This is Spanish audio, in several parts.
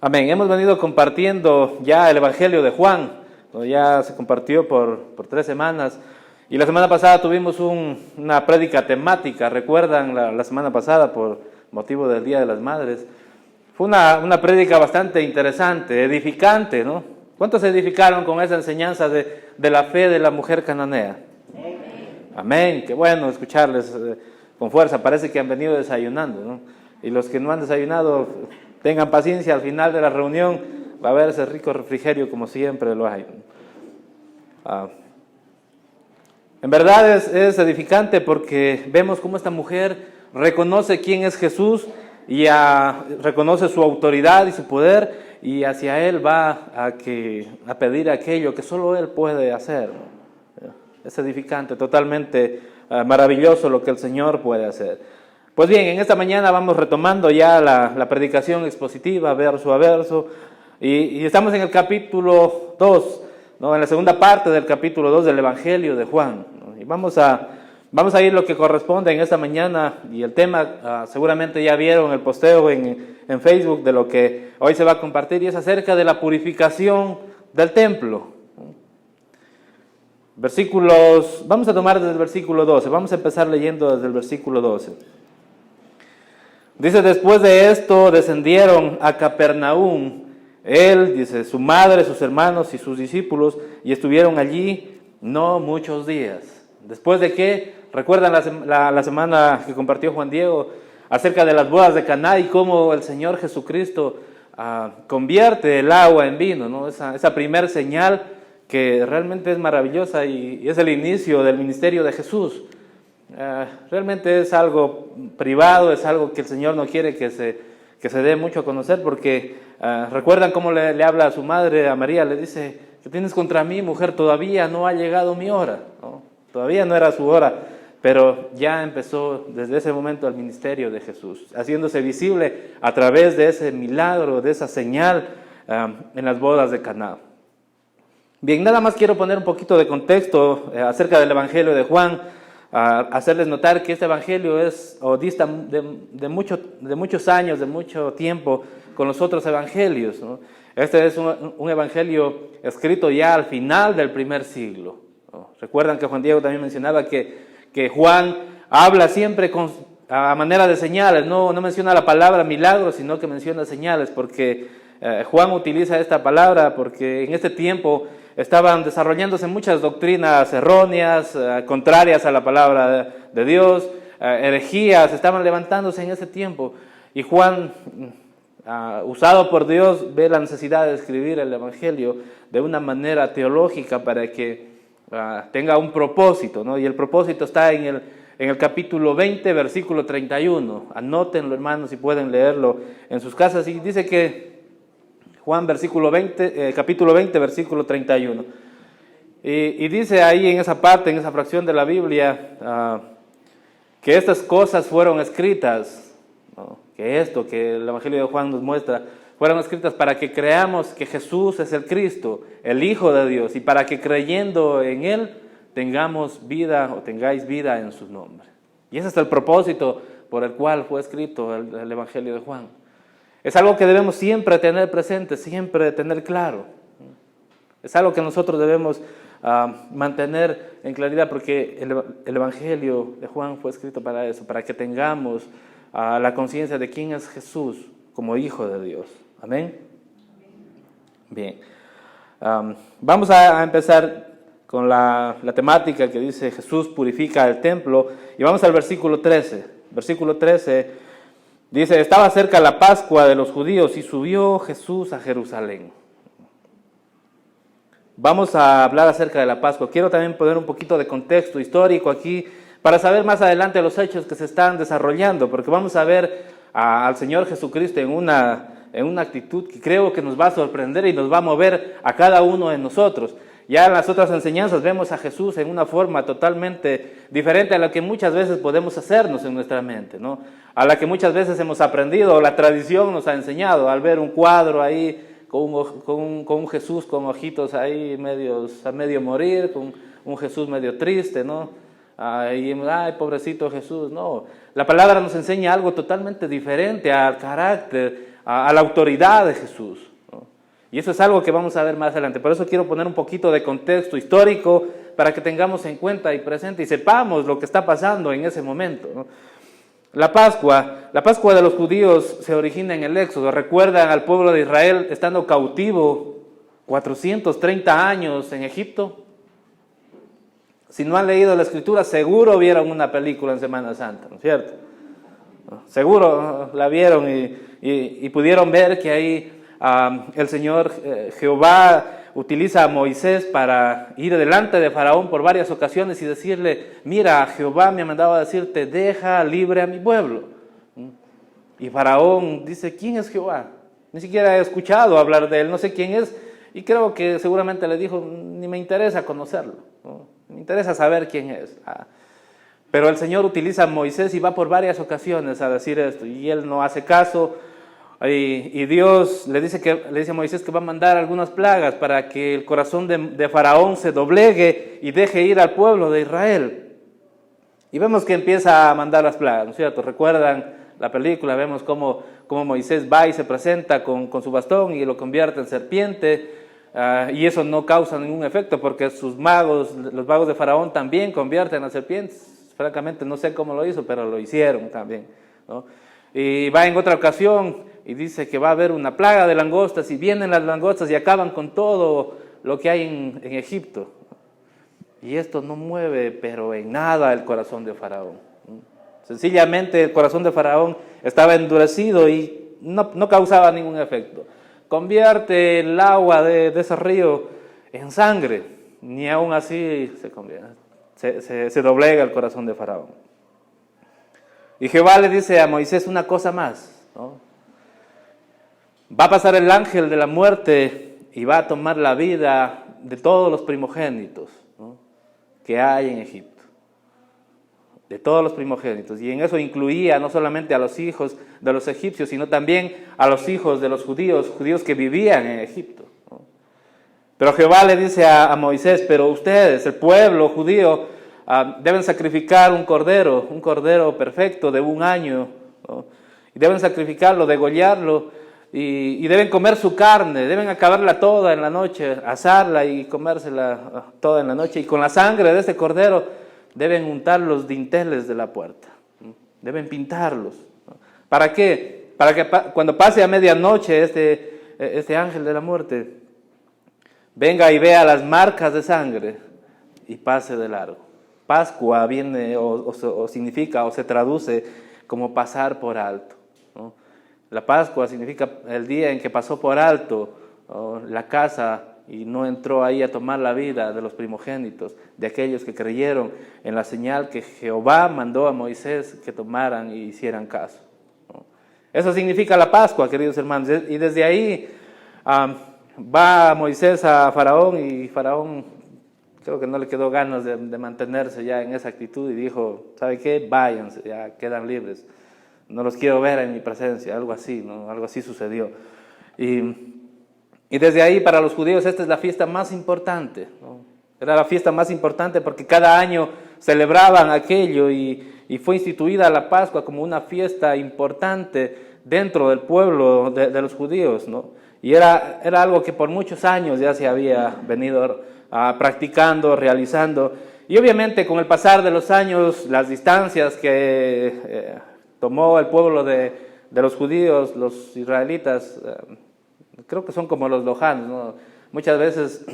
Amén. Hemos venido compartiendo ya el Evangelio de Juan, ¿no? Ya se compartió por 3 semanas. Y la semana pasada tuvimos una prédica temática, ¿recuerdan? La semana pasada, por motivo del Día de las Madres. Fue una prédica bastante interesante, edificante, ¿no? ¿Cuántos se edificaron con esa enseñanza de la fe de la mujer cananea? Amén. Amén. Qué bueno escucharles con fuerza. Parece que han venido desayunando, ¿no? Y los que no han desayunado, tengan paciencia, al final de la reunión va a haber ese rico refrigerio como siempre lo hay. En verdad es edificante porque vemos cómo esta mujer reconoce quién es Jesús y reconoce su autoridad y su poder, y hacia Él va a pedir aquello que solo Él puede hacer. Es edificante, totalmente maravilloso lo que el Señor puede hacer. Pues bien, en esta mañana vamos retomando ya la predicación expositiva, verso a verso, y estamos en el capítulo 2, ¿no? En la segunda parte del capítulo 2 del Evangelio de Juan, ¿no? Y vamos a ir lo que corresponde en esta mañana, y el tema seguramente ya vieron el posteo en Facebook de lo que hoy se va a compartir, y es acerca de la purificación del templo. Vamos a tomar desde el versículo 12, vamos a empezar leyendo desde el versículo 12. Dice: después de esto descendieron a Capernaum, él, dice, su madre, sus hermanos y sus discípulos, y estuvieron allí no muchos días. Después de que, recuerdan la semana que compartió Juan Diego acerca de las bodas de Caná y cómo el Señor Jesucristo convierte el agua en vino, ¿no? Esa primer señal que realmente es maravillosa y es el inicio del ministerio de Jesús. Realmente es algo privado, es algo que el Señor no quiere que se dé mucho a conocer, porque recuerdan cómo le habla a su madre, a María, le dice: ¿qué tienes contra mí, mujer? Todavía no ha llegado mi hora, ¿no? Todavía no era su hora, pero ya empezó desde ese momento el ministerio de Jesús, haciéndose visible a través de ese milagro, de esa señal en las bodas de Caná. Bien, nada más quiero poner un poquito de contexto acerca del Evangelio de Juan, hacerles notar que este Evangelio dista de muchos años, de mucho tiempo con los otros Evangelios, ¿no? Este es un Evangelio escrito ya al final del primer siglo, ¿no? Recuerdan que Juan Diego también mencionaba que Juan habla siempre a manera de señales, no menciona la palabra milagro, sino que menciona señales, porque Juan utiliza esta palabra porque en este tiempo estaban desarrollándose muchas doctrinas erróneas, contrarias a la palabra de Dios, herejías estaban levantándose en ese tiempo, y Juan, usado por Dios, ve la necesidad de escribir el Evangelio de una manera teológica para que tenga un propósito, ¿no? Y el propósito está en el capítulo 20, versículo 31. Anótenlo, hermanos, si pueden leerlo en sus casas. Y dice que Juan capítulo 20, versículo 31. Y dice ahí en esa parte, en esa fracción de la Biblia, que estas cosas fueron escritas, ¿no? Que el Evangelio de Juan nos muestra, fueron escritas para que creamos que Jesús es el Cristo, el Hijo de Dios, y para que creyendo en Él tengamos vida o tengáis vida en su nombre. Y ese es el propósito por el cual fue escrito el Evangelio de Juan. Es algo que debemos siempre tener presente, siempre tener claro. Es algo que nosotros debemos mantener en claridad, porque el Evangelio de Juan fue escrito para eso, para que tengamos la conciencia de quién es Jesús como Hijo de Dios. Amén. Bien. Vamos a empezar con la temática que dice: Jesús purifica el templo, y vamos al versículo 13. Versículo 13 dice: estaba cerca la Pascua de los judíos y subió Jesús a Jerusalén. Vamos a hablar acerca de la Pascua. Quiero también poner un poquito de contexto histórico aquí para saber más adelante los hechos que se están desarrollando, porque vamos a ver al Señor Jesucristo en una actitud que creo que nos va a sorprender y nos va a mover a cada uno de nosotros. Ya en las otras enseñanzas vemos a Jesús en una forma totalmente diferente a la que muchas veces podemos hacernos en nuestra mente, ¿no? A la que muchas veces hemos aprendido, o la tradición nos ha enseñado, al ver un cuadro ahí con un Jesús con ojitos ahí a medio morir, con un Jesús medio triste, ¿no? Ay, pobrecito Jesús. No, la palabra nos enseña algo totalmente diferente al carácter, a la autoridad de Jesús, ¿no? Y eso es algo que vamos a ver más adelante. Por eso quiero poner un poquito de contexto histórico para que tengamos en cuenta y presente y sepamos lo que está pasando en ese momento, ¿no? La Pascua de los judíos se origina en el Éxodo. Recuerdan al pueblo de Israel estando cautivo 430 años en Egipto. Si no han leído la Escritura, seguro vieron una película en Semana Santa, ¿no es cierto? Seguro la vieron y pudieron ver que ahí el Señor Jehová utiliza a Moisés para ir delante de Faraón por varias ocasiones y decirle: mira, Jehová me ha mandado a decirte, deja libre a mi pueblo. Y Faraón dice: ¿quién es Jehová? Ni siquiera he escuchado hablar de él, no sé quién es. Y creo que seguramente le dijo: ni me interesa conocerlo, ¿no? Me interesa saber quién es. Pero el Señor utiliza a Moisés y va por varias ocasiones a decir esto, y él no hace caso. Y Dios le dice a Moisés que va a mandar algunas plagas para que el corazón de Faraón se doblegue y deje ir al pueblo de Israel. Y vemos que empieza a mandar las plagas, ¿no es cierto? Recuerdan la película, vemos cómo Moisés va y se presenta con su bastón y lo convierte en serpiente, y eso no causa ningún efecto porque los magos de Faraón también convierten a serpientes. Francamente no sé cómo lo hizo, pero lo hicieron también, ¿no? Y va en otra ocasión y dice que va a haber una plaga de langostas, y vienen las langostas y acaban con todo lo que hay en Egipto. Y esto no mueve, pero en nada, el corazón de Faraón. Sencillamente el corazón de Faraón estaba endurecido y no causaba ningún efecto. Convierte el agua de ese río en sangre, ni aún así se doblega el corazón de Faraón. Y Jehová le dice a Moisés una cosa más, ¿no? Va a pasar el ángel de la muerte y va a tomar la vida de todos los primogénitos, ¿no?, que hay en Egipto. De todos los primogénitos. Y en eso incluía no solamente a los hijos de los egipcios, sino también a los hijos de los judíos que vivían en Egipto, ¿no? Pero Jehová le dice a Moisés: pero ustedes, el pueblo judío, deben sacrificar un cordero perfecto de 1 año, ¿no? Y deben sacrificarlo, degollarlo, y deben comer su carne, deben acabarla toda en la noche, asarla y comérsela toda en la noche, y con la sangre de este cordero deben untar los dinteles de la puerta, ¿no? Deben pintarlos, ¿no? ¿Para qué? Para que cuando pase a medianoche este ángel de la muerte venga y vea las marcas de sangre y pase de largo. Pascua viene o significa o se traduce como pasar por alto, ¿no? La Pascua significa el día en que pasó por alto, ¿no?, la casa y no entró ahí a tomar la vida de los primogénitos, de aquellos que creyeron en la señal que Jehová mandó a Moisés que tomaran y hicieran caso, ¿no? Eso significa la Pascua, queridos hermanos. Y desde ahí va Moisés a Faraón, y Faraón creo que no le quedó ganas de mantenerse ya en esa actitud y dijo: ¿sabe qué? Váyanse, ya quedan libres. No los quiero ver en mi presencia, algo así, ¿no? Algo así sucedió. Y desde ahí, para los judíos, esta es la fiesta más importante, ¿no? Era la fiesta más importante porque cada año celebraban aquello, y fue instituida la Pascua como una fiesta importante dentro del pueblo de los judíos, ¿no? Y era algo que por muchos años ya se había venido practicando, realizando. Y obviamente con el pasar de los años, las distancias que tomó el pueblo de los judíos, los israelitas, creo que son como los lojanos, ¿no? Muchas veces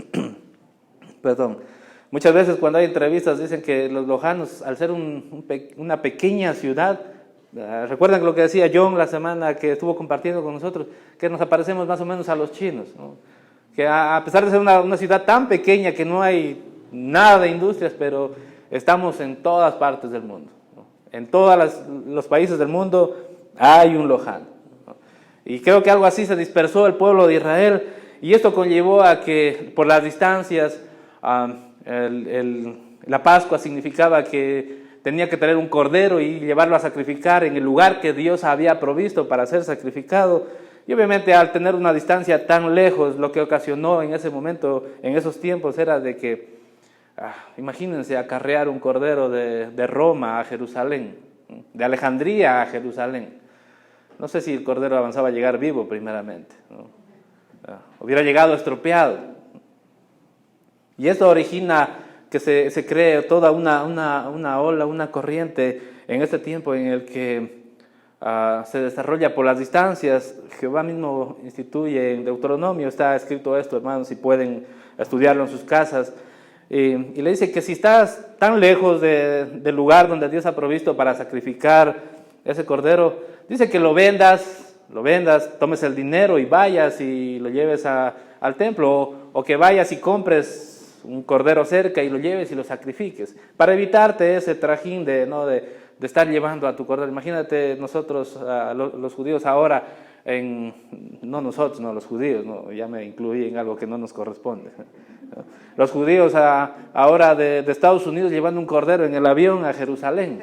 cuando hay entrevistas dicen que los lojanos, al ser una pequeña ciudad, recuerdan lo que decía John la semana que estuvo compartiendo con nosotros, que nos aparecemos más o menos a los chinos, ¿no? Que a pesar de ser una ciudad tan pequeña que no hay nada de industrias, pero estamos en todas partes del mundo, ¿no? En todos los países del mundo hay un lojano, ¿no? Y creo que algo así se dispersó el pueblo de Israel, y esto conllevó a que por las distancias la Pascua significaba que tenía que traer un cordero y llevarlo a sacrificar en el lugar que Dios había provisto para ser sacrificado. Y obviamente al tener una distancia tan lejos, lo que ocasionó en ese momento, en esos tiempos, era de que, imagínense, acarrear un cordero de Roma a Jerusalén, de Alejandría a Jerusalén. No sé si el cordero avanzaba a llegar vivo primeramente, ¿no? Hubiera llegado estropeado. Y esto origina que se cree toda una ola, una corriente en este tiempo en el que se desarrolla por las distancias. Jehová mismo instituye en Deuteronomio, está escrito esto, hermanos, si pueden estudiarlo en sus casas. Y le dice que si estás tan lejos del lugar donde Dios ha provisto para sacrificar ese cordero, dice que lo vendas, tomes el dinero y vayas y lo lleves al templo, o que vayas y compres un cordero cerca y lo lleves y lo sacrifiques, para evitarte ese trajín de estar llevando a tu cordero. Imagínate nosotros, los judíos ahora, los judíos, no, ya me incluí en algo que no nos corresponde. Los judíos ahora de Estados Unidos llevando un cordero en el avión a Jerusalén.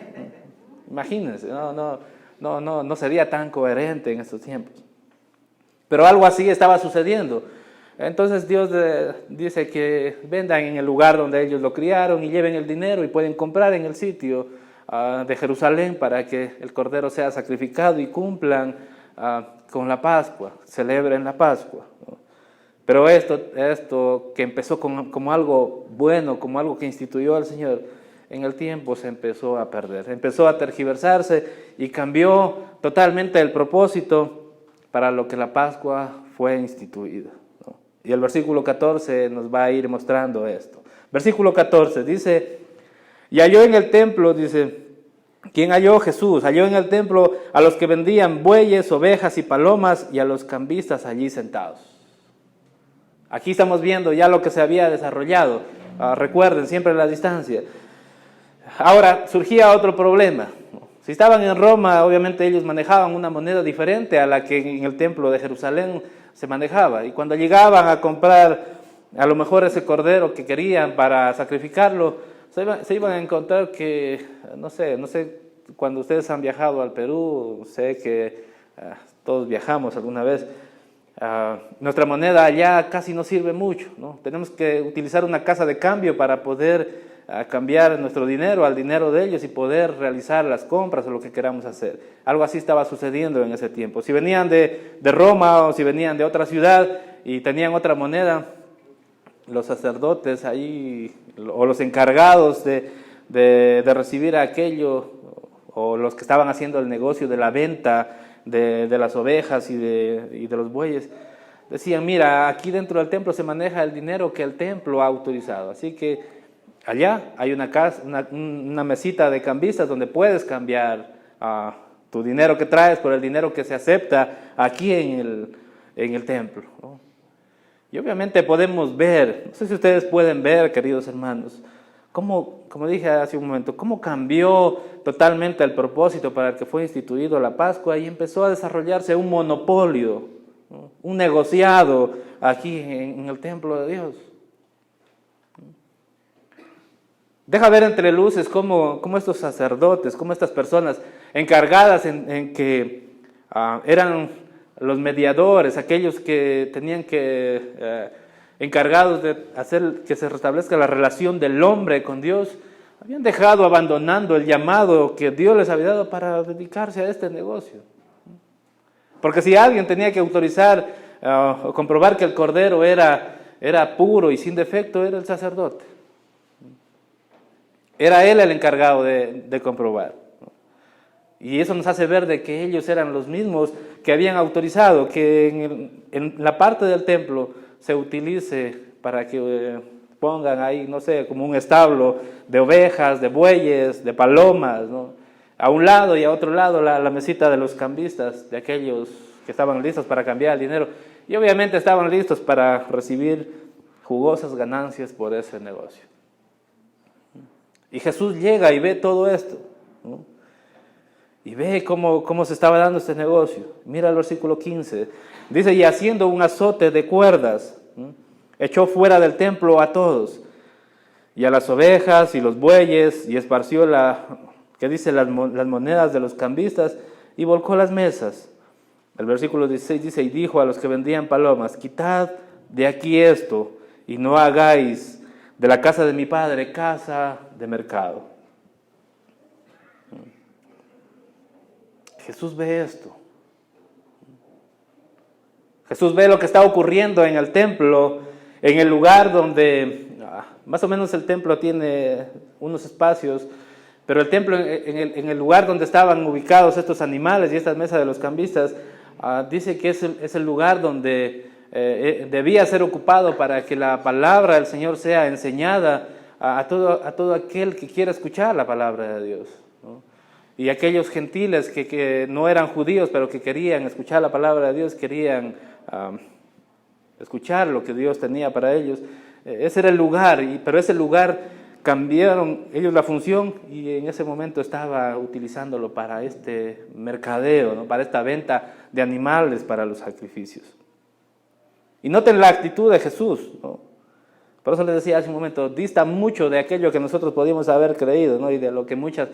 Imagínense, no sería tan coherente en estos tiempos. Pero algo así estaba sucediendo. Entonces Dios dice que vendan en el lugar donde ellos lo criaron y lleven el dinero y pueden comprar en el sitio de Jerusalén para que el cordero sea sacrificado y cumplan con la Pascua, celebren la Pascua, ¿no? Pero esto que empezó como algo bueno, como algo que instituyó el Señor, en el tiempo se empezó a perder, empezó a tergiversarse y cambió totalmente el propósito para lo que la Pascua fue instituida, ¿no? Y el versículo 14 nos va a ir mostrando esto. Versículo 14 dice: y halló en el templo, dice, ¿quién halló? Jesús. Halló en el templo a los que vendían bueyes, ovejas y palomas y a los cambistas allí sentados. Aquí estamos viendo ya lo que se había desarrollado. Recuerden, siempre la distancia. Ahora, surgía otro problema. Si estaban en Roma, obviamente ellos manejaban una moneda diferente a la que en el templo de Jerusalén se manejaba. Y cuando llegaban a comprar a lo mejor ese cordero que querían para sacrificarlo, se iban a encontrar que, no sé, cuando ustedes han viajado al Perú, sé que todos viajamos alguna vez, nuestra moneda allá casi no sirve mucho, ¿no? Tenemos que utilizar una casa de cambio para poder cambiar nuestro dinero al dinero de ellos y poder realizar las compras o lo que queramos hacer. Algo así estaba sucediendo en ese tiempo. Si venían de Roma o si venían de otra ciudad y tenían otra moneda, los sacerdotes ahí o los encargados de recibir aquello, o los que estaban haciendo el negocio de la venta de las ovejas y de los bueyes, decían: mira, aquí dentro del templo se maneja el dinero que el templo ha autorizado, así que allá hay una mesita de cambistas donde puedes cambiar tu dinero que traes por el dinero que se acepta aquí en el templo, ¿no? Y obviamente podemos ver, no sé si ustedes pueden ver, queridos hermanos, como dije hace un momento, cómo cambió totalmente el propósito para el que fue instituido la Pascua y empezó a desarrollarse un monopolio, ¿no? Un negociado aquí en el templo de Dios. Deja ver entre luces cómo estos sacerdotes, cómo estas personas encargadas en que eran los mediadores, aquellos que tenían que encargados de hacer que se restablezca la relación del hombre con Dios, habían dejado abandonando el llamado que Dios les había dado para dedicarse a este negocio. Porque si alguien tenía que autorizar o comprobar que el cordero era puro y sin defecto, era el sacerdote. Era él el encargado de comprobar. Y eso nos hace ver de que ellos eran los mismos que habían autorizado que en la parte del templo se utilice para que pongan ahí, no sé, como un establo de ovejas, de bueyes, de palomas, ¿no? A un lado y a otro lado la mesita de los cambistas, de aquellos que estaban listos para cambiar el dinero. Y obviamente estaban listos para recibir jugosas ganancias por ese negocio. Y Jesús llega y ve todo esto, ¿no? Y ve cómo se estaba dando este negocio. Mira el versículo 15. Dice: y haciendo un azote de cuerdas, echó fuera del templo a todos, y a las ovejas y los bueyes, y esparció las monedas de los cambistas, y volcó las mesas. El versículo 16 dice: y dijo a los que vendían palomas: quitad de aquí esto, y no hagáis de la casa de mi padre casa de mercado. Jesús ve esto, Jesús ve lo que está ocurriendo en el templo, en el lugar donde, más o menos el templo tiene unos espacios, pero el templo, en el lugar donde estaban ubicados estos animales y estas mesas de los cambistas, dice que es el lugar donde debía ser ocupado para que la palabra del Señor sea enseñada a todo aquel que quiera escuchar la palabra de Dios, ¿no? Y aquellos gentiles que no eran judíos, pero que querían escuchar la palabra de Dios, querían escuchar lo que Dios tenía para ellos. Ese era el lugar, pero ese lugar cambiaron ellos la función y en ese momento estaba utilizándolo para este mercadeo, ¿no? Para esta venta de animales para los sacrificios. Y noten la actitud de Jesús, ¿no? Por eso les decía hace un momento, dista mucho de aquello que nosotros podíamos haber creído, ¿no? Y de lo que muchas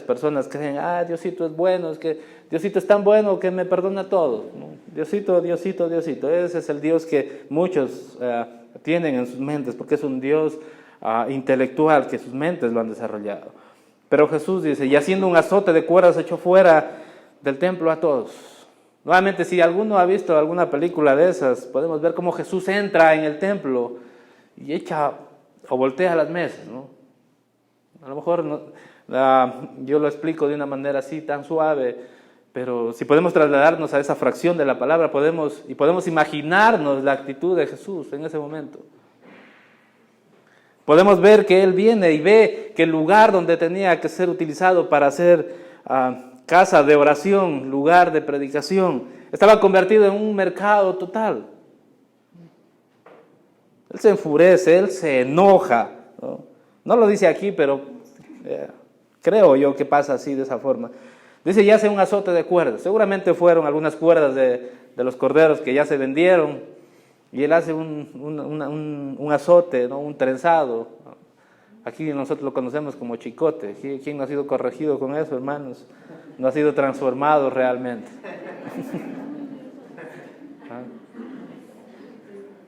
personas creen, Diosito es bueno, es que Diosito es tan bueno que me perdona todo, ¿no? Diosito, Diosito, Diosito. Ese es el Dios que muchos tienen en sus mentes, porque es un Dios intelectual, que sus mentes lo han desarrollado. Pero Jesús dice, y haciendo un azote de cuerdas echó fuera del templo a todos. Nuevamente, si alguno ha visto alguna película de esas, podemos ver cómo Jesús entra en el templo y echa o voltea las mesas, ¿no? A lo mejor yo lo explico de una manera así tan suave, pero si podemos trasladarnos a esa fracción de la palabra, podemos imaginarnos la actitud de Jesús en ese momento. Podemos ver que Él viene y ve que el lugar donde tenía que ser utilizado para hacer casa de oración, lugar de predicación, estaba convertido en un mercado total. Él se enfurece, Él se enoja, ¿no? No lo dice aquí, pero creo yo que pasa así, de esa forma. Dice, y hace un azote de cuerdas. Seguramente fueron algunas cuerdas de los corderos que ya se vendieron, y Él hace un azote, ¿no? Un trenzado. Aquí nosotros lo conocemos como chicote. ¿Quién no ha sido corregido con eso, hermanos? No ha sido transformado realmente.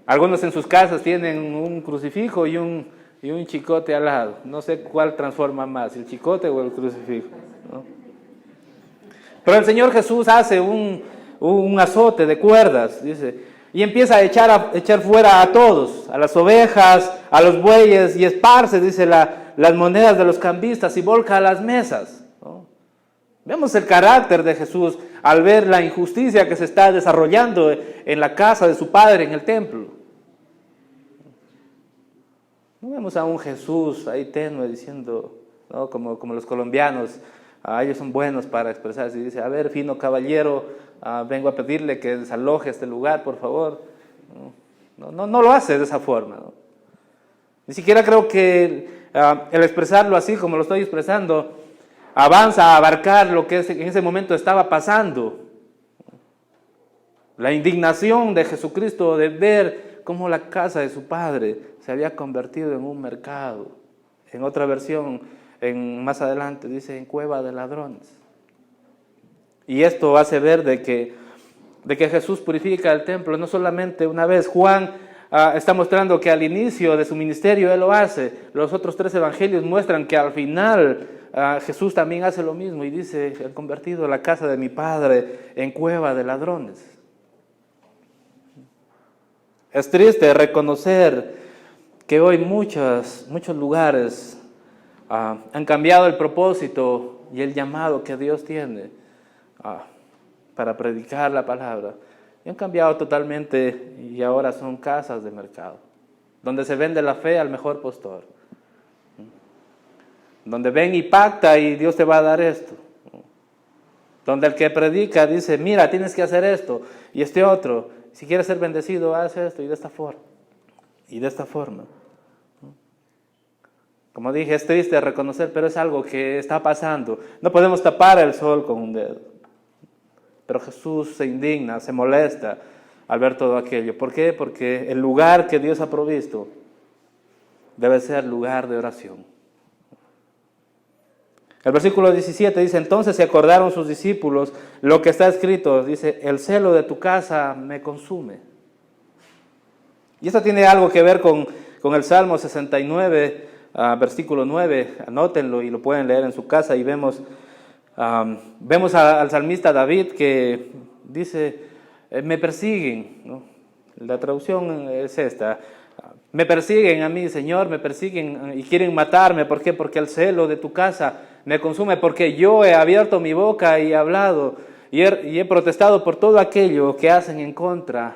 Algunos en sus casas tienen un crucifijo y un chicote al lado. No sé cuál transforma más, el chicote o el crucifijo, ¿no? Pero el Señor Jesús hace un azote de cuerdas, dice, y empieza a echar fuera a todos, a las ovejas, a los bueyes, y esparce, dice, las monedas de los cambistas y volca a las mesas, ¿no? Vemos el carácter de Jesús al ver la injusticia que se está desarrollando en la casa de su Padre, en el templo. No vemos a un Jesús ahí tenue diciendo, ¿no? Como los colombianos, ellos son buenos para expresarse, y dice, a ver, fino caballero, vengo a pedirle que desaloje este lugar, por favor. No lo hace de esa forma, ¿no? Ni siquiera creo que el expresarlo así como lo estoy expresando avanza a abarcar lo que en ese momento estaba pasando. La indignación de Jesucristo de ver cómo la casa de su Padre se había convertido en un mercado. En otra versión, más adelante, dice, en cueva de ladrones. Y esto hace ver de que Jesús purifica el templo no solamente una vez. Juan está mostrando que al inicio de su ministerio Él lo hace. Los otros 3 evangelios muestran que al final Jesús también hace lo mismo y dice, he convertido la casa de mi Padre en cueva de ladrones. Es triste reconocer que hoy muchos lugares han cambiado el propósito y el llamado que Dios tiene para predicar la palabra. Y han cambiado totalmente y ahora son casas de mercado, donde se vende la fe al mejor postor, donde ven y pacta y Dios te va a dar esto, donde el que predica dice, mira, tienes que hacer esto y este otro, si quieres ser bendecido, haz esto y de esta forma, y de esta forma. Como dije, es triste reconocer, pero es algo que está pasando. No podemos tapar el sol con un dedo. Pero Jesús se indigna, se molesta al ver todo aquello. ¿Por qué? Porque el lugar que Dios ha provisto debe ser lugar de oración. El versículo 17 dice, entonces se acordaron sus discípulos lo que está escrito, dice, el celo de tu casa me consume. Y esto tiene algo que ver con el Salmo 69, versículo 9, anótenlo y lo pueden leer en su casa y vemos al salmista David que dice, me persiguen, ¿no? La traducción es esta: me persiguen a mí, Señor, me persiguen y quieren matarme. ¿Por qué? Porque el celo de tu casa me consume, porque yo he abierto mi boca y he hablado y he protestado por todo aquello que hacen en contra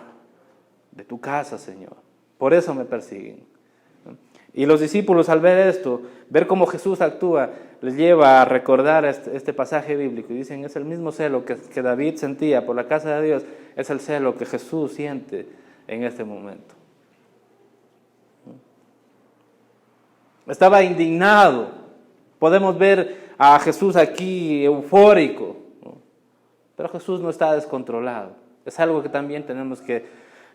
de tu casa, Señor. Por eso me persiguen. Y los discípulos, al ver esto, ver cómo Jesús actúa, les lleva a recordar este pasaje bíblico y dicen: es el mismo celo que David sentía por la casa de Dios, es el celo que Jesús siente en este momento. Estaba indignado. Podemos ver a Jesús aquí eufórico, ¿no? Pero Jesús no está descontrolado. Es algo que también tenemos que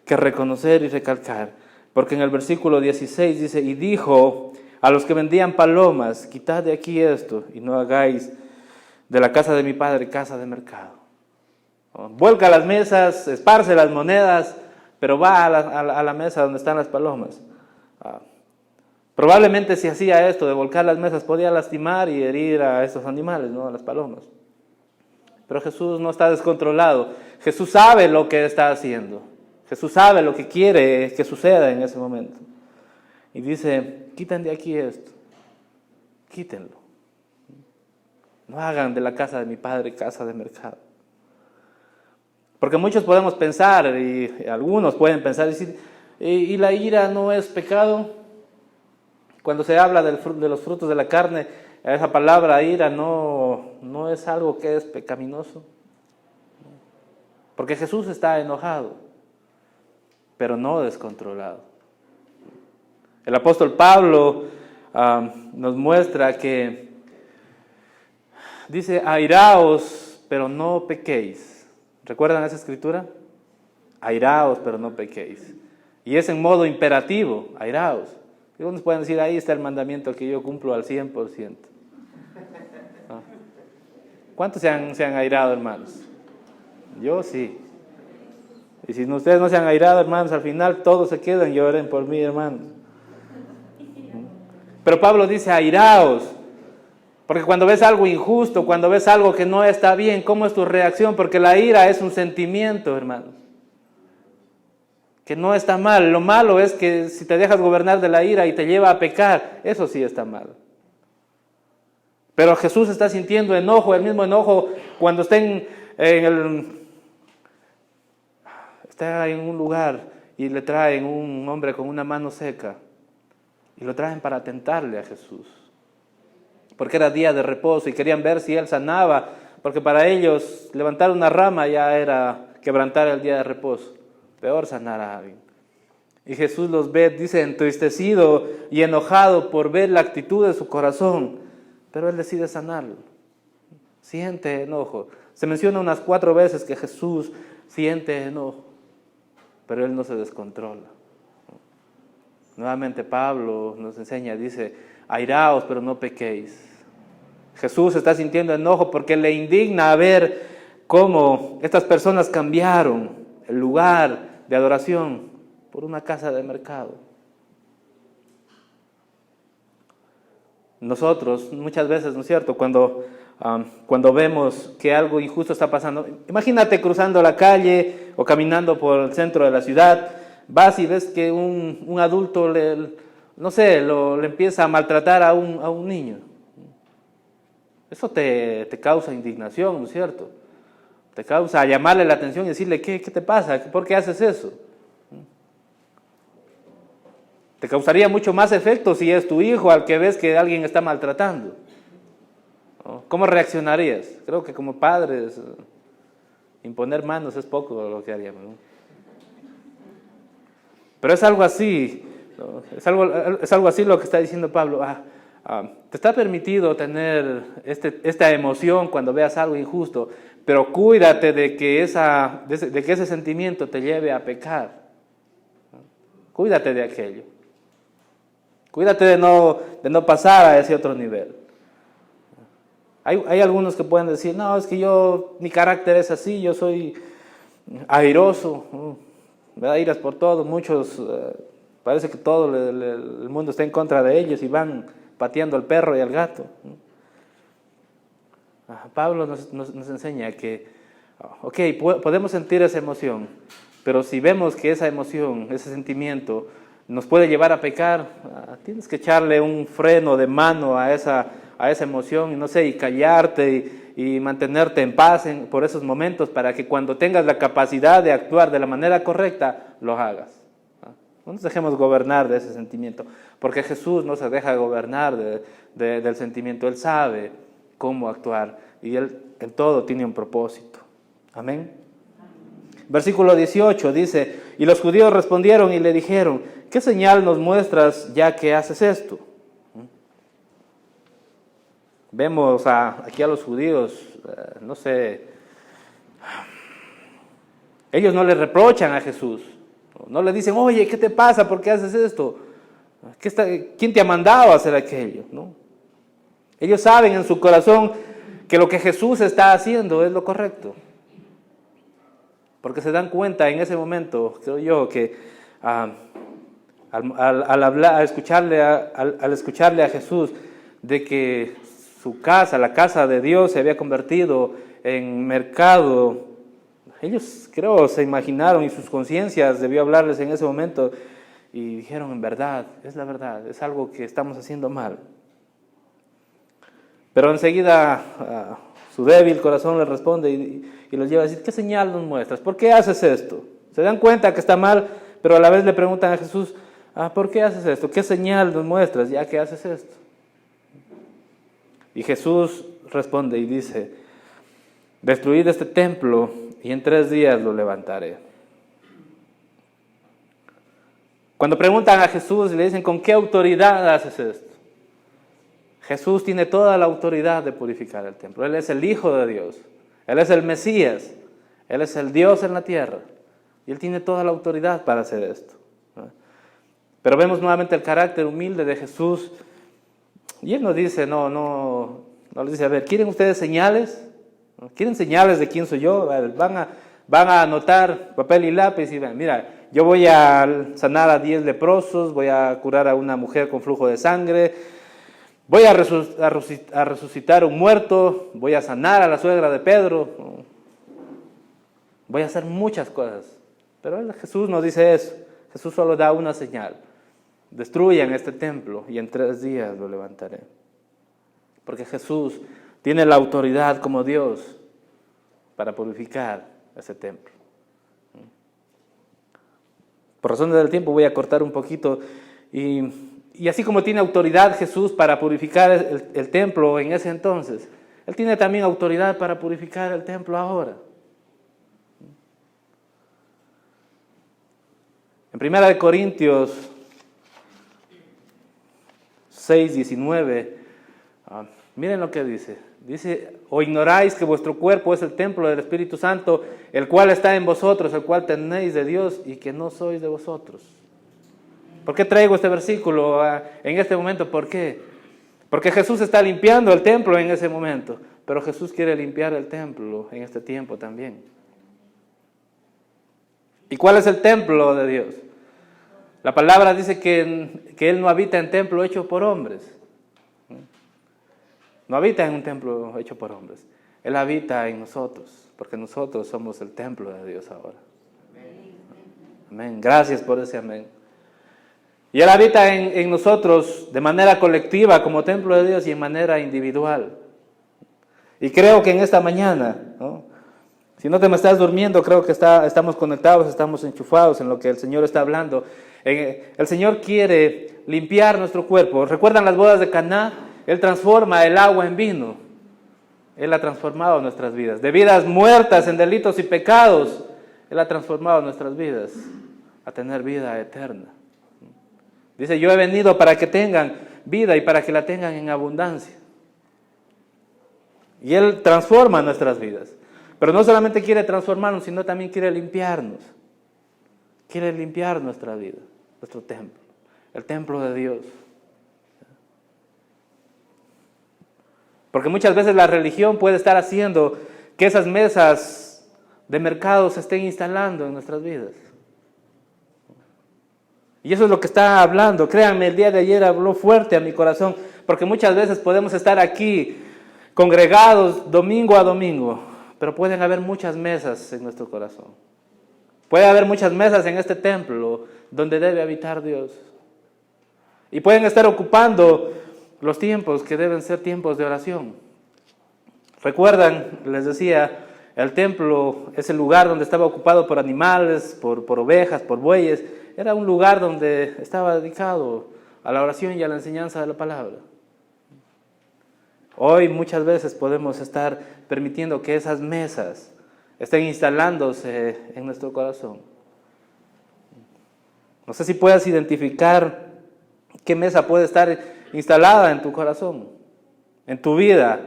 reconocer y recalcar, porque en el versículo 16 dice: y dijo a los que vendían palomas: quitad de aquí esto y no hagáis de la casa de mi padre casa de mercado. ¿No? Vuelca las mesas, esparce las monedas, pero va a la mesa donde están las palomas. Probablemente si hacía esto de volcar las mesas podía lastimar y herir a estos animales, ¿no? A las palomas. Pero Jesús no está descontrolado. Jesús sabe lo que está haciendo. Jesús sabe lo que quiere que suceda en ese momento. Y dice: quiten de aquí esto. Quítenlo. No hagan de la casa de mi padre casa de mercado. Porque muchos podemos pensar, y algunos pueden pensar y decir: ¿y la ira no es pecado? Cuando se habla de los frutos de la carne, esa palabra ira no es algo que es pecaminoso. Porque Jesús está enojado, pero no descontrolado. El apóstol Pablo nos muestra que dice: airaos, pero no pequéis. ¿Recuerdan esa escritura? Airaos, pero no pequéis. Y es en modo imperativo: airaos. Y unos pueden decir: ahí está el mandamiento que yo cumplo al 100%. ¿No? ¿Cuántos se han airado, hermanos? Yo sí. Y si ustedes no se han airado, hermanos, al final todos se quedan y oren por mí, hermanos. Pero Pablo dice: airaos. Porque cuando ves algo injusto, cuando ves algo que no está bien, ¿cómo es tu reacción? Porque la ira es un sentimiento, hermanos, que no está mal. Lo malo es que si te dejas gobernar de la ira y te lleva a pecar, eso sí está mal. Pero Jesús está sintiendo enojo, el mismo enojo cuando está en un lugar y le traen un hombre con una mano seca y lo traen para tentarle a Jesús. Porque era día de reposo y querían ver si él sanaba, porque para ellos levantar una rama ya era quebrantar el día de reposo. Peor sanar a alguien. Y Jesús los ve, dice, entristecido y enojado por ver la actitud de su corazón, pero él decide sanarlo. Siente enojo. Se menciona unas 4 veces que Jesús siente enojo, pero él no se descontrola. Nuevamente Pablo nos enseña, dice: airaos, pero no pequéis. Jesús está sintiendo enojo porque le indigna ver cómo estas personas cambiaron el lugar de adoración por una casa de mercado. Nosotros muchas veces, ¿no es cierto?, cuando vemos que algo injusto está pasando, imagínate cruzando la calle o caminando por el centro de la ciudad, vas y ves que un adulto le empieza a maltratar a un niño. Eso te causa indignación, ¿no es cierto? Te causa llamarle la atención y decirle: ¿qué te pasa? ¿Por qué haces eso? Te causaría mucho más efecto si es tu hijo al que ves que alguien está maltratando. ¿Cómo reaccionarías? Creo que como padres, imponer manos es poco lo que haríamos, ¿no? Pero es algo así, ¿no? Es algo así lo que está diciendo Pablo. Te está permitido tener esta emoción cuando veas algo injusto, pero cuídate de que ese sentimiento te lleve a pecar. Cuídate de aquello. Cuídate de no pasar a ese otro nivel. Hay algunos que pueden decir: no, es que mi carácter es así, yo soy airoso, me da iras por todo. Muchos, parece que todo el mundo está en contra de ellos y van pateando al perro y al gato. Pablo nos enseña que Ok, podemos sentir esa emoción, pero si vemos que esa emoción, ese sentimiento nos puede llevar a pecar, tienes que echarle un freno de mano a esa emoción y no sé, y callarte y mantenerte en paz por esos momentos para que cuando tengas la capacidad de actuar de la manera correcta, lo hagas. No nos dejemos gobernar de ese sentimiento, porque Jesús no se deja gobernar del sentimiento. Él sabe cómo actuar y Él en todo tiene un propósito. Amén. Versículo 18 dice, y los judíos respondieron y le dijeron, ¿qué señal nos muestras ya que haces esto? Vemos aquí a los judíos, no sé, ellos no le reprochan a Jesús, no le dicen, oye, ¿qué te pasa? ¿Por qué haces esto? ¿Quién te ha mandado a hacer aquello? ¿No? Ellos saben en su corazón que lo que Jesús está haciendo es lo correcto. Porque se dan cuenta en ese momento, creo yo, que al escucharle a Jesús, de que su casa, la casa de Dios, se había convertido en mercado. Ellos, creo, se imaginaron y sus conciencias debió hablarles en ese momento y dijeron, en verdad, es la verdad, es algo que estamos haciendo mal. Pero enseguida su débil corazón le responde y los lleva a decir, ¿qué señal nos muestras? ¿Por qué haces esto? Se dan cuenta que está mal, pero a la vez le preguntan a Jesús, ¿por qué haces esto? ¿Qué señal nos muestras ya que haces esto? Y Jesús responde y dice, destruid este templo y en 3 días lo levantaré. Cuando preguntan a Jesús y le dicen, ¿con qué autoridad haces esto? Jesús tiene toda la autoridad de purificar el templo. Él es el Hijo de Dios. Él es el Mesías. Él es el Dios en la tierra. Y Él tiene toda la autoridad para hacer esto. Pero vemos nuevamente el carácter humilde de Jesús. Y Él nos dice, no les dice, a ver, ¿quieren ustedes señales? ¿Quieren señales de quién soy yo? Van a anotar papel y lápiz y ven, mira, yo voy a sanar a 10 leprosos, voy a curar a una mujer con flujo de sangre, voy a resucitar a un muerto, voy a sanar a la suegra de Pedro, voy a hacer muchas cosas. Pero Jesús nos dice eso, Jesús solo da una señal, destruyan este templo y en 3 días lo levantaré. Porque Jesús tiene la autoridad como Dios para purificar ese templo. Por razones del tiempo voy a cortar un poquito y así como tiene autoridad Jesús para purificar el templo en ese entonces, Él tiene también autoridad para purificar el templo ahora. En 1 Corintios 6:19, miren lo que dice. Dice, ¿o ignoráis que vuestro cuerpo es el templo del Espíritu Santo, el cual está en vosotros, el cual tenéis de Dios y que no sois de vosotros? ¿Por qué traigo este versículo en este momento? ¿Por qué? Porque Jesús está limpiando el templo en ese momento, pero Jesús quiere limpiar el templo en este tiempo también. ¿Y cuál es el templo de Dios? La palabra dice que Él no habita en templo hecho por hombres. No habita en un templo hecho por hombres. Él habita en nosotros, porque nosotros somos el templo de Dios ahora. Amén. Gracias por ese amén. Y Él habita en nosotros de manera colectiva como templo de Dios y en manera individual. Y creo que en esta mañana, ¿no? Si no te me estás durmiendo, creo que estamos conectados, estamos enchufados en lo que el Señor está hablando. El Señor quiere limpiar nuestro cuerpo. ¿Recuerdan las bodas de Caná? Él transforma el agua en vino. Él ha transformado nuestras vidas. De vidas muertas en delitos y pecados, Él ha transformado nuestras vidas a tener vida eterna. Dice, yo he venido para que tengan vida y para que la tengan en abundancia. Y Él transforma nuestras vidas. Pero no solamente quiere transformarnos, sino también quiere limpiarnos. Quiere limpiar nuestra vida, nuestro templo, el templo de Dios. Porque muchas veces la religión puede estar haciendo que esas mesas de mercado se estén instalando en nuestras vidas. Y eso es lo que está hablando. Créanme, el día de ayer habló fuerte a mi corazón, porque muchas veces podemos estar aquí congregados domingo a domingo, pero pueden haber muchas mesas en nuestro corazón. Puede haber muchas mesas en este templo donde debe habitar Dios. Y pueden estar ocupando los tiempos que deben ser tiempos de oración. Recuerdan, les decía, el templo es el lugar donde estaba ocupado por animales, por ovejas, por bueyes. Era un lugar donde estaba dedicado a la oración y a la enseñanza de la palabra. Hoy muchas veces podemos estar permitiendo que esas mesas estén instalándose en nuestro corazón. No sé si puedas identificar qué mesa puede estar instalada en tu corazón, en tu vida,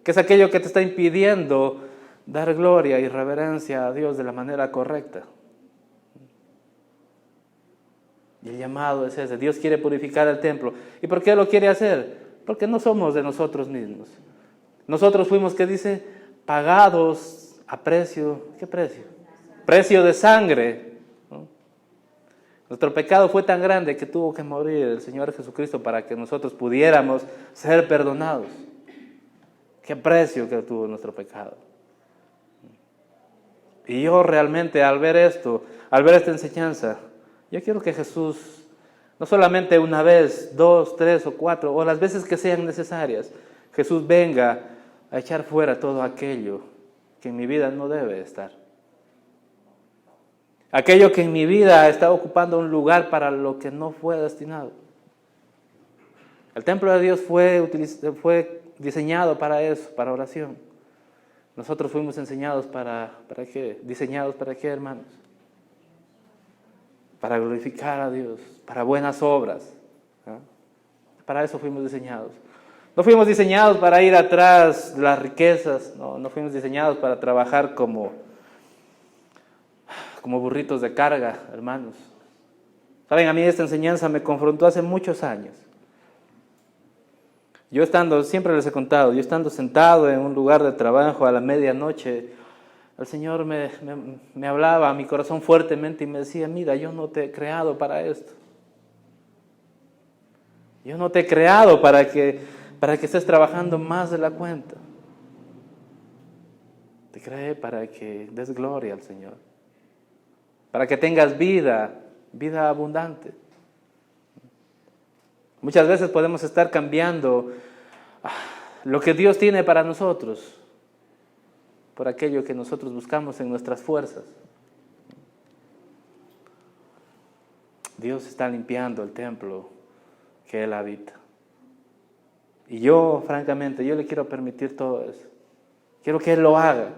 que es aquello que te está impidiendo dar gloria y reverencia a Dios de la manera correcta. Y el llamado es ese. Dios quiere purificar el templo. ¿Y por qué lo quiere hacer? Porque no somos de nosotros mismos. Nosotros fuimos, ¿qué dice? Pagados a precio. ¿Qué precio? Precio de sangre, ¿no? Nuestro pecado fue tan grande que tuvo que morir el Señor Jesucristo para que nosotros pudiéramos ser perdonados. ¿Qué precio que tuvo nuestro pecado? Y yo realmente al ver esto, al ver esta enseñanza, yo quiero que Jesús, no solamente una vez, 2, 3 o 4, o las veces que sean necesarias, Jesús venga a echar fuera todo aquello que en mi vida no debe estar. Aquello que en mi vida está ocupando un lugar para lo que no fue destinado. El templo de Dios fue diseñado para eso, para oración. Nosotros fuimos enseñados ¿para qué? ¿Diseñados para qué, hermanos? Para glorificar a Dios, para buenas obras, ¿no? Para eso fuimos diseñados. No fuimos diseñados para ir atrás de las riquezas, no fuimos diseñados para trabajar como burritos de carga, hermanos. Saben, a mí esta enseñanza me confrontó hace muchos años. Yo siempre les he contado, yo estando sentado en un lugar de trabajo a la medianoche, el Señor me hablaba a mi corazón fuertemente y me decía, mira, yo no te he creado para esto. Yo no te he creado para que estés trabajando más de la cuenta. Te creé para que des gloria al Señor. Para que tengas vida abundante. Muchas veces podemos estar cambiando lo que Dios tiene para nosotros por aquello que nosotros buscamos en nuestras fuerzas. Dios está limpiando el templo que Él habita. Y yo, francamente, yo le quiero permitir todo eso. Quiero que Él lo haga.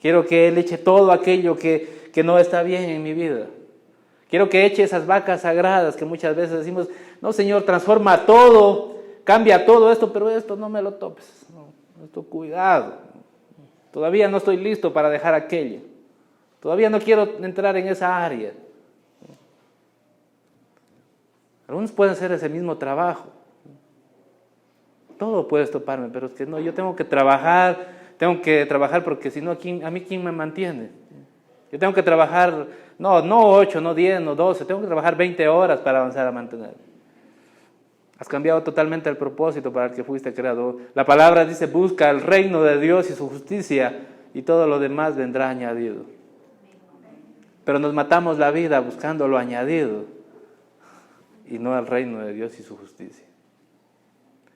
Quiero que Él eche todo aquello que no está bien en mi vida. Quiero que eche esas vacas sagradas que muchas veces decimos, no, Señor, transforma todo, cambia todo esto, pero esto no me lo topes. No, esto cuidado. Todavía no estoy listo para dejar aquello. Todavía no quiero entrar en esa área. Algunos pueden hacer ese mismo trabajo. Todo puede toparme, pero es que no, yo tengo que trabajar porque si no, a mí ¿quién me mantiene? Yo tengo que trabajar, no 8, no 10, no 12, tengo que trabajar 20 horas para avanzar a mantener. Has cambiado totalmente el propósito para el que fuiste creado. La palabra dice, busca el reino de Dios y su justicia y todo lo demás vendrá añadido. Pero nos matamos la vida buscando lo añadido y no el reino de Dios y su justicia.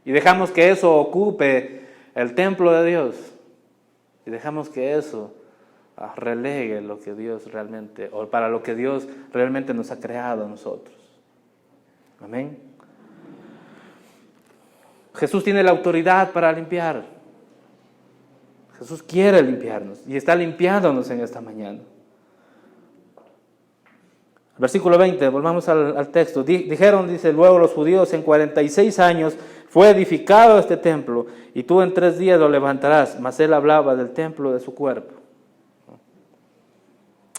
Y dejamos que eso ocupe el templo de Dios. Y dejamos que eso relegue lo que Dios realmente, o para lo que Dios realmente nos ha creado a nosotros. Amén. Jesús tiene la autoridad para limpiar. Jesús quiere limpiarnos y está limpiándonos en esta mañana. Versículo 20, volvamos al texto. Dijeron, dice, luego los judíos, en 46 años fue edificado este templo y tú en 3 días lo levantarás. Mas él hablaba del templo de su cuerpo.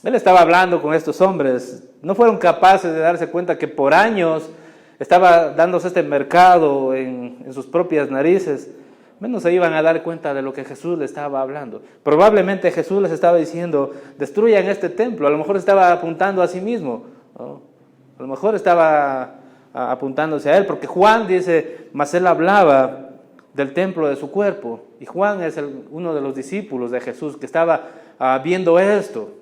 Él estaba hablando con estos hombres. No fueron capaces de darse cuenta que por años estaba dándose este mercado en sus propias narices. Menos se iban a dar cuenta de lo que Jesús les estaba hablando. Probablemente Jesús les estaba diciendo, destruyan este templo. A lo mejor estaba apuntando a sí mismo, ¿no? A lo mejor estaba apuntándose a él, porque Juan dice, mas él hablaba del templo de su cuerpo. Y Juan es uno de los discípulos de Jesús que estaba viendo esto.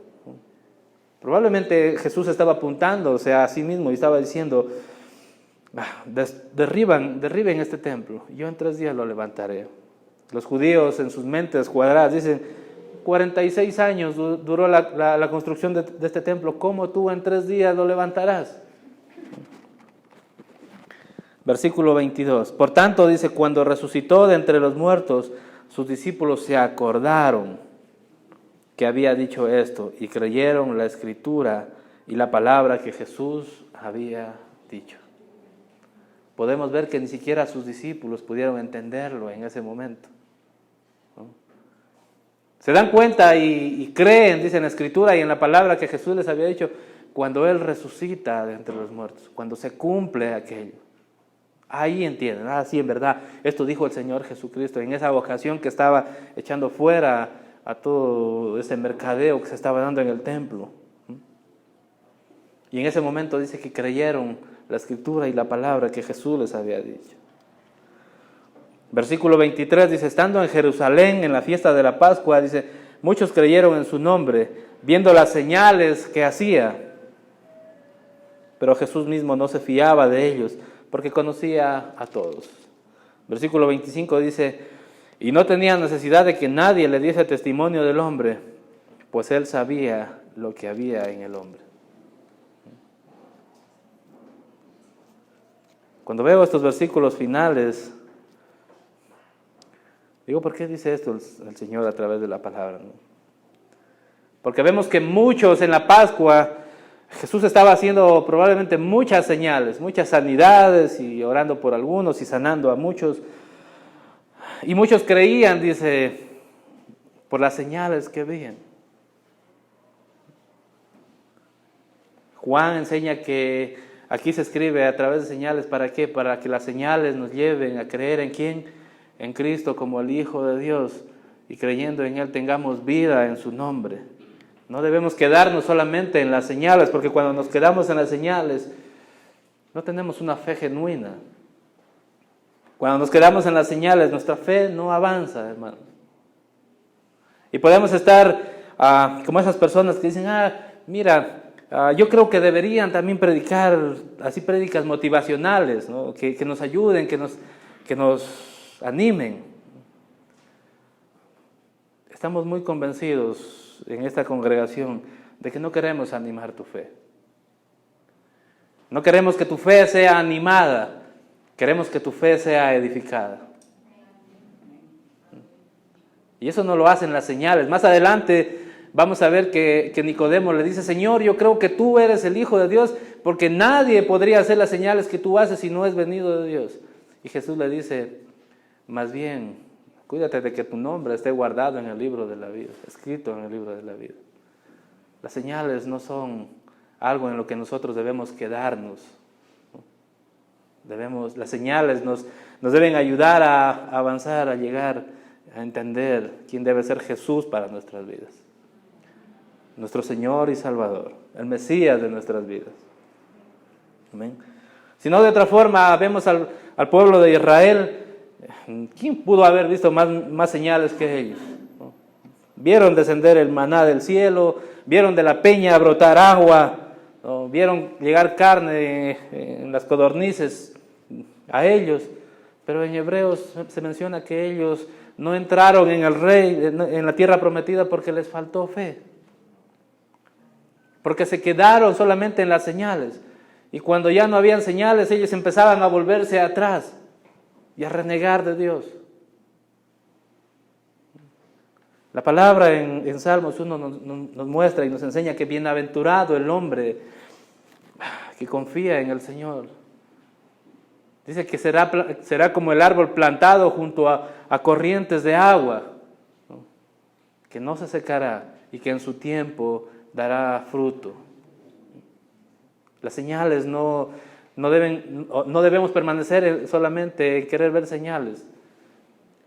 Probablemente Jesús estaba apuntándose a sí mismo y estaba diciendo, derriben este templo, yo en 3 días lo levantaré. Los judíos en sus mentes cuadradas dicen, 46 años duró la construcción de este templo, ¿cómo tú en 3 días lo levantarás? Versículo 22. Por tanto, dice, cuando resucitó de entre los muertos, sus discípulos se acordaron que había dicho esto y creyeron la escritura y la palabra que Jesús había dicho. Podemos ver que ni siquiera sus discípulos pudieron entenderlo en ese momento. Se dan cuenta y creen, dice en la escritura y en la palabra que Jesús les había dicho, cuando Él resucita de entre los muertos, cuando se cumple aquello. Ahí entienden, sí, en verdad, esto dijo el Señor Jesucristo en esa ocasión que estaba echando fuera a todo ese mercadeo que se estaba dando en el templo. Y en ese momento dice que creyeron la escritura y la palabra que Jesús les había dicho. Versículo 23 dice, estando en Jerusalén en la fiesta de la Pascua, dice, muchos creyeron en su nombre, viendo las señales que hacía. Pero Jesús mismo no se fiaba de ellos, porque conocía a todos. Versículo 25 dice, y no tenía necesidad de que nadie le diese testimonio del hombre, pues él sabía lo que había en el hombre. Cuando veo estos versículos finales, digo, ¿por qué dice esto el Señor a través de la palabra? Porque vemos que muchos en la Pascua, Jesús estaba haciendo probablemente muchas señales, muchas sanidades y orando por algunos y sanando a muchos. Y muchos creían, dice, por las señales que veían. Juan enseña que aquí se escribe a través de señales, ¿para qué? Para que las señales nos lleven a creer en ¿quién? En Cristo como el Hijo de Dios, y creyendo en Él tengamos vida en su nombre. No debemos quedarnos solamente en las señales, porque cuando nos quedamos en las señales, no tenemos una fe genuina. Cuando nos quedamos en las señales, nuestra fe no avanza, hermanos. Y podemos estar como esas personas que dicen, mira, yo creo que deberían también predicar, así prédicas motivacionales, ¿no? que nos ayuden, que nos animen. Estamos muy convencidos en esta congregación de que no queremos animar tu fe. No queremos que tu fe sea animada, queremos que tu fe sea edificada. Y eso no lo hacen las señales. Más adelante vamos a ver que Nicodemo le dice, Señor, yo creo que tú eres el Hijo de Dios, porque nadie podría hacer las señales que tú haces si no es venido de Dios. Y Jesús le dice, más bien, cuídate de que tu nombre esté guardado en el libro de la vida, escrito en el libro de la vida. Las señales no son algo en lo que nosotros debemos quedarnos. Las señales nos deben ayudar a avanzar, a llegar a entender quién debe ser Jesús para nuestras vidas. Nuestro Señor y Salvador, el Mesías de nuestras vidas. Amén. Si no, de otra forma, vemos al pueblo de Israel. ¿Quién pudo haber visto más señales que ellos? Vieron descender el maná del cielo, vieron de la peña brotar agua, vieron llegar carne en las codornices a ellos, pero en Hebreos se menciona que ellos no entraron en la tierra prometida porque les faltó fe, porque se quedaron solamente en las señales, y cuando ya no habían señales ellos empezaban a volverse atrás y a renegar de Dios. La palabra en Salmos 1 nos muestra y nos enseña que bienaventurado el hombre que confía en el Señor. Dice que será como el árbol plantado junto a corrientes de agua, ¿no? Que no se secará y que en su tiempo dará fruto. Las señales no debemos permanecer solamente en querer ver señales,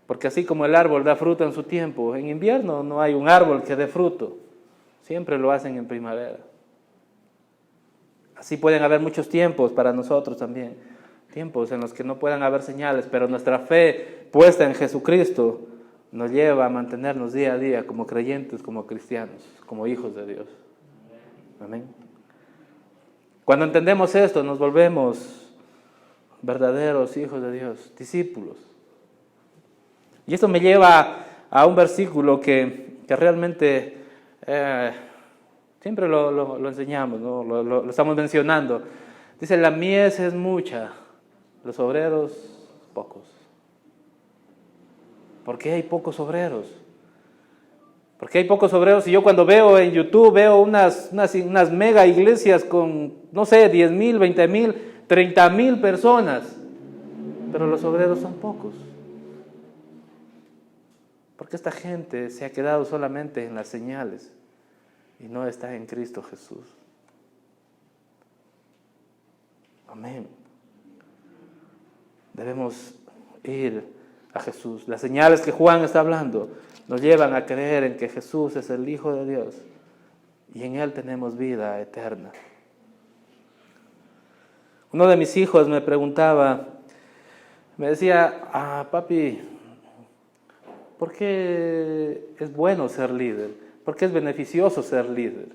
porque así como el árbol da fruto en su tiempo, en invierno no hay un árbol que dé fruto, siempre lo hacen en primavera. Así pueden haber muchos tiempos para nosotros también, tiempos en los que no puedan haber señales, pero nuestra fe puesta en Jesucristo nos lleva a mantenernos día a día como creyentes, como cristianos, como hijos de Dios. Amén. Cuando entendemos esto, nos volvemos verdaderos hijos de Dios, discípulos. Y esto me lleva a un versículo que realmente siempre lo enseñamos, ¿no? Lo estamos mencionando. Dice, la mies es mucha, los obreros pocos. ¿Por qué hay pocos obreros? ¿Por qué hay pocos obreros? Y yo cuando veo en YouTube, veo unas mega iglesias con, no sé, 10,000, 20,000, 30,000 personas, pero los obreros son pocos. Porque esta gente se ha quedado solamente en las señales y no está en Cristo Jesús. Amén. Debemos ir a Jesús. Las señales que Juan está hablando nos llevan a creer en que Jesús es el Hijo de Dios y en Él tenemos vida eterna. Uno de mis hijos me preguntaba, me decía, papi, ¿por qué es bueno ser líder? ¿Por qué es beneficioso ser líder?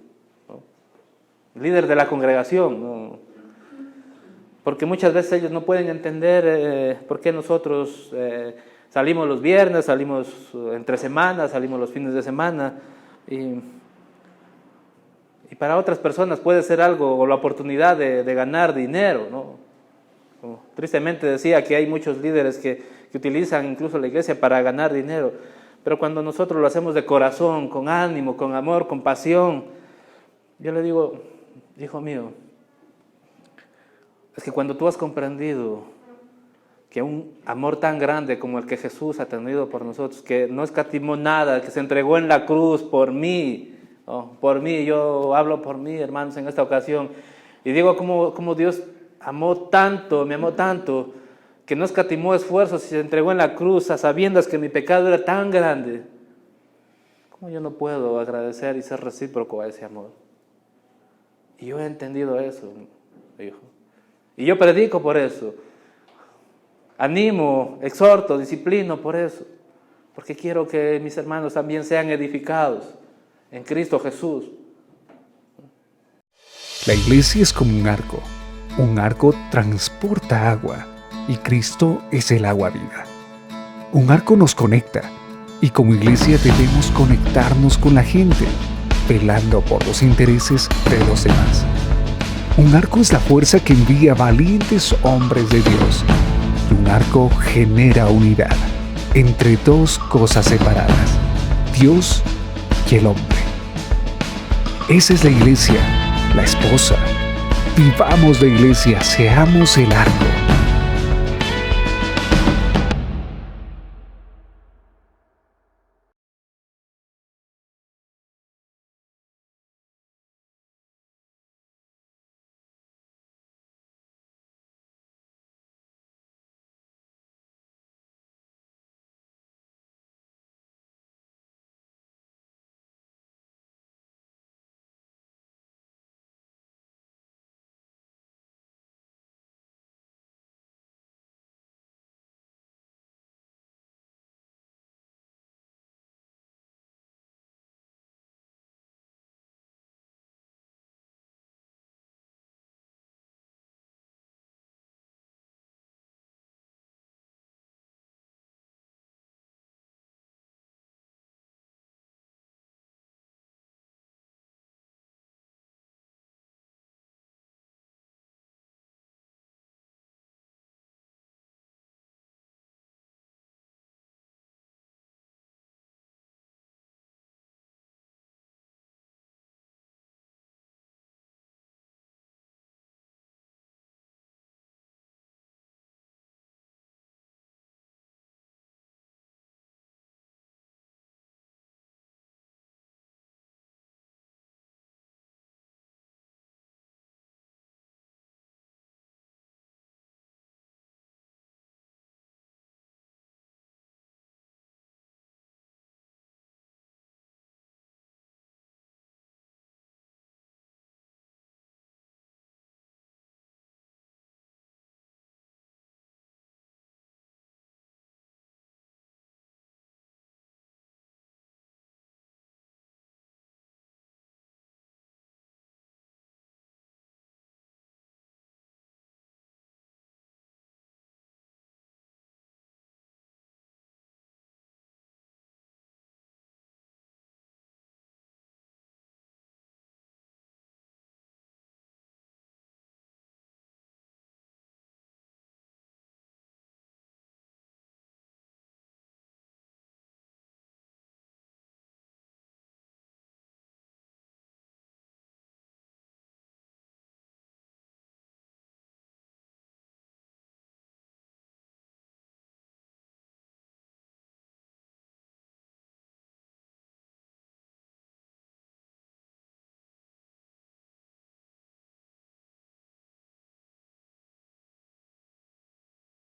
¿No? Líder de la congregación, ¿no? Porque muchas veces ellos no pueden entender por qué nosotros salimos los viernes, salimos entre semanas, salimos los fines de semana. Y para otras personas puede ser algo, o la oportunidad de ganar dinero, ¿no? Tristemente decía que hay muchos líderes que utilizan incluso la iglesia para ganar dinero. Pero cuando nosotros lo hacemos de corazón, con ánimo, con amor, con pasión, yo le digo, hijo mío, es que cuando tú has comprendido que un amor tan grande como el que Jesús ha tenido por nosotros, que no escatimó nada, que se entregó en la cruz por mí, ¿no? Por mí, yo hablo por mí, hermanos, en esta ocasión, y digo como Dios amó tanto, me amó tanto, que no escatimó esfuerzos y se entregó en la cruz a sabiendas que mi pecado era tan grande. ¿Cómo yo no puedo agradecer y ser recíproco a ese amor? Y yo he entendido eso, hijo. Y yo predico por eso. Animo, exhorto, disciplino por eso. Porque quiero que mis hermanos también sean edificados en Cristo Jesús. La iglesia es como un arco. Un arco transporta agua y Cristo es el agua viva. Un arco nos conecta y como iglesia debemos conectarnos con la gente, velando por los intereses de los demás. Un arco es la fuerza que envía valientes hombres de Dios. Y un arco genera unidad entre dos cosas separadas, Dios y el hombre. Esa es la iglesia, la esposa. Vivamos la iglesia, seamos el arco.